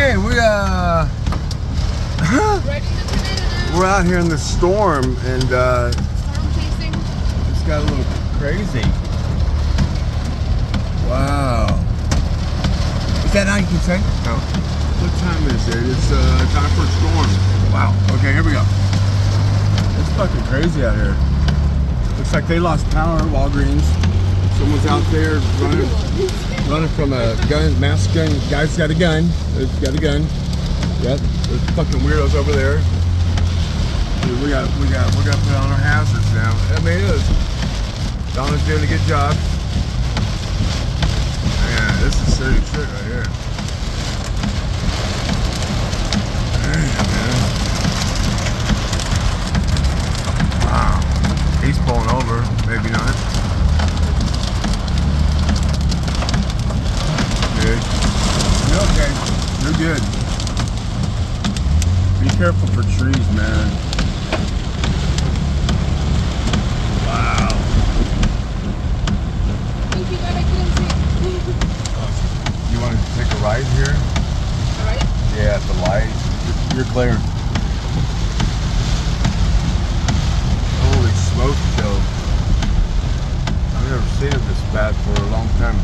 Okay, we're out here in the storm, and Storm chasing. it's got a little crazy. Wow. Is that all you can say? No. What time is it? It's time for a storm. Wow. Okay, here we go. It's fucking crazy out here. Looks like they lost power. Walgreens. Someone's out there running from a gun, masked gun. Guy's got a gun. He's got a gun. Yep. There's fucking weirdos over there. Dude, we're gonna put on our hazards now. I mean, it is. Donna's doing a good job. Man, this is serious shit right here. Damn, man. Wow. He's pulling over. Maybe not. Good. You're okay. You're good. Be careful for trees, man. Wow. Thank you, God, I couldn't see. You want to take a ride here? Alright. Yeah, at the light. You're clear. Holy smoke, Joe. I've never seen it this bad for a long time.